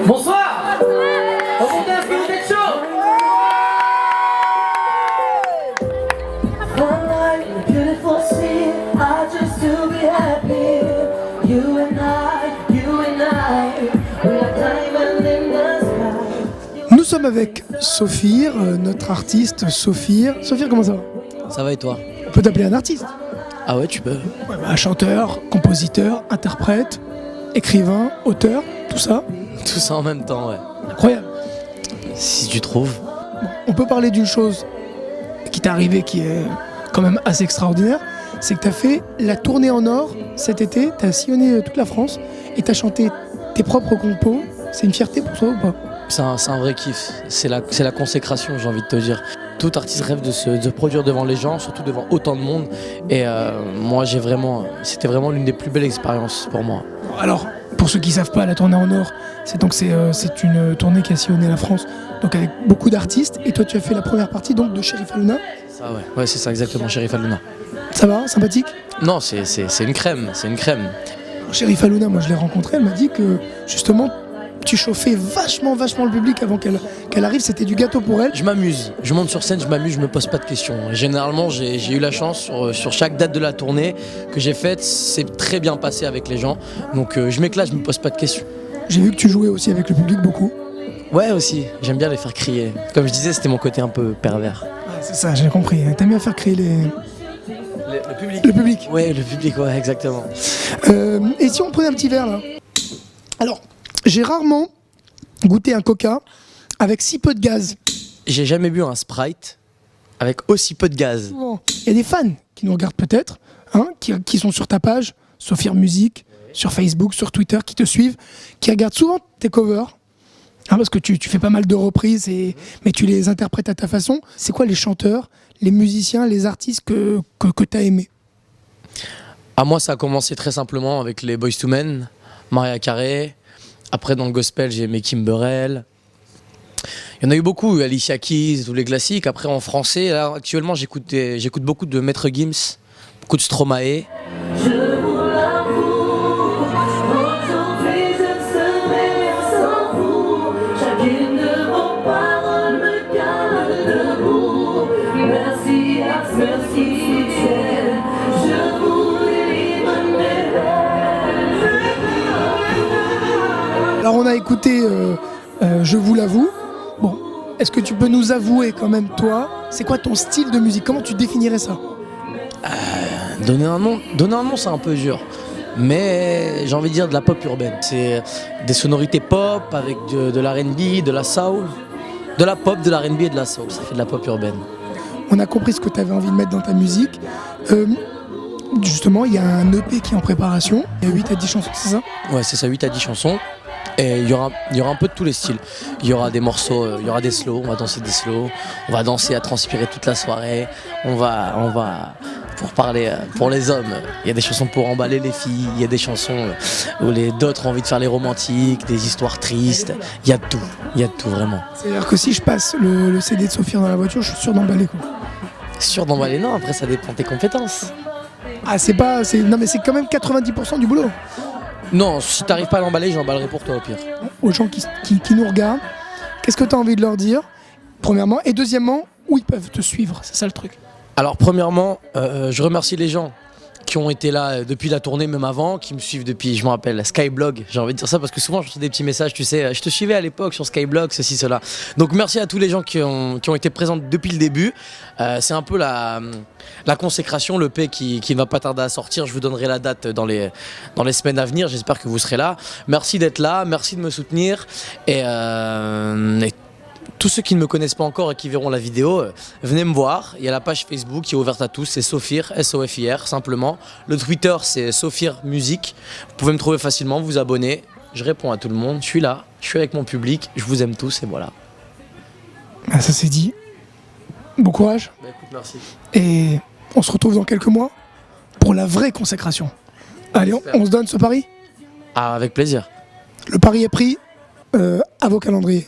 Bonsoir. Remontez, est-ce que vous êtes chaud? Nous sommes avec Sophir, notre artiste Sophir. Sophir, comment ça va? Ça va et toi? On peut t'appeler un artiste? Ah ouais, tu peux. Ouais, bah, chanteur, compositeur, interprète, écrivain, auteur, tout ça. Tout ça en même temps, ouais. Incroyable. Si tu trouves. Bon, on peut parler d'une chose qui t'est arrivée qui est quand même assez extraordinaire, c'est que tu as fait la tournée en or cet été, tu as sillonné toute la France et tu as chanté tes propres compos. C'est une fierté pour toi ou pas? C'est un vrai kiff. C'est la consécration, j'ai envie de te dire. Tout artiste rêve de se produire devant les gens, surtout devant autant de monde. Et moi, c'était vraiment l'une des plus belles expériences pour moi. Alors, pour ceux qui ne savent pas, la tournée en or, c'est une tournée qui a sillonné la France, donc avec beaucoup d'artistes. Et toi, tu as fait la première partie donc de Cherif Halouna. Ça, ouais. Ouais, c'est ça, exactement, Cherif Halouna. Ça va, sympathique? Non, c'est une crème, c'est une crème. Cherif Halouna, moi je l'ai rencontrée, elle m'a dit que justement tu chauffais vachement le public avant qu'elle arrive, c'était du gâteau pour elle. Je m'amuse, je monte sur scène, je m'amuse, je me pose pas de questions. Généralement, j'ai eu la chance sur chaque date de la tournée que j'ai faite, c'est très bien passé avec les gens. Donc je m'éclate, je me pose pas de questions. J'ai vu que tu jouais aussi avec le public beaucoup. Ouais aussi, j'aime bien les faire crier. Comme je disais, c'était mon côté un peu pervers. Ouais, c'est ça, j'ai compris. T'aimes bien faire crier Le public. le public. Ouais, le public, ouais, exactement. Et si on prenait un petit verre là? Alors, j'ai rarement goûté un coca avec si peu de gaz. J'ai jamais bu un Sprite avec aussi peu de gaz. Il y a des fans qui nous regardent peut-être, hein, qui sont sur ta page, Sophir Musique, sur Facebook, sur Twitter, qui te suivent, qui regardent souvent tes covers, hein, parce que tu fais pas mal de reprises, mais tu les interprètes à ta façon. C'est quoi les chanteurs, les musiciens, les artistes que tu as aimés? À moi, ça a commencé très simplement avec les Boyz II Men, Mariah Carey. Après, dans le gospel, j'ai aimé Kim Burrell. Il y en a eu beaucoup, Alicia Keys, tous les classiques. Après, en français, là, actuellement, j'écoute beaucoup de Maître Gims, beaucoup de Stromae. Alors on a écouté Je vous l'avoue. Bon, est-ce que tu peux nous avouer quand même toi, c'est quoi ton style de musique? Comment tu définirais ça? Donner un nom, c'est un peu dur. Mais j'ai envie de dire de la pop urbaine. C'est des sonorités pop avec de l'R&B, de la soul. De la pop, de l'R&B et de la soul. Ça fait de la pop urbaine. On a compris ce que tu avais envie de mettre dans ta musique. Justement, il y a un EP qui est en préparation. Il y a 8 à 10 chansons, c'est ça? Ouais, c'est ça, 8 à 10 chansons. Et il y aura un peu de tous les styles. Il y aura des morceaux, il y aura des slows, on va danser des slows, on va danser à transpirer toute la soirée, on va pour parler pour les hommes, il y a des chansons pour emballer les filles, il y a des chansons où d'autres ont envie de faire les romantiques, des histoires tristes, il y a de tout vraiment. C'est-à-dire que si je passe le CD de Sophia dans la voiture, je suis sûr d'emballer quoi. Sûr d'emballer, non, après ça dépend de tes compétences. Ah non mais c'est quand même 90% du boulot. Non, si t'arrives pas à l'emballer, j'emballerai pour toi au pire. Aux gens qui nous regardent, qu'est-ce que tu as envie de leur dire, premièrement, et deuxièmement, où ils peuvent te suivre, c'est ça le truc. Alors premièrement, je remercie les gens qui ont été là depuis la tournée, même avant, qui me suivent depuis, je me rappelle, Skyblog, j'ai envie de dire ça parce que souvent je reçois des petits messages, tu sais, je te suivais à l'époque sur Skyblog, ceci, cela. Donc merci à tous les gens qui ont été présents depuis le début. C'est un peu la consécration, le P qui ne va pas tarder à sortir. Je vous donnerai la date dans les semaines à venir, j'espère que vous serez là. Merci d'être là, merci de me soutenir et tous ceux qui ne me connaissent pas encore et qui verront la vidéo, venez me voir. Il y a la page Facebook qui est ouverte à tous, c'est Sophir, S-O-F-I-R, simplement. Le Twitter, c'est Sophir Musique. Vous pouvez me trouver facilement, vous abonner. Je réponds à tout le monde, je suis là, je suis avec mon public, je vous aime tous et voilà. Ah, ça c'est dit. Bon courage. Bah, écoute, merci. Et on se retrouve dans quelques mois pour la vraie consécration. Allez, on se donne ce pari? Ah, avec plaisir. Le pari est pris à vos calendriers.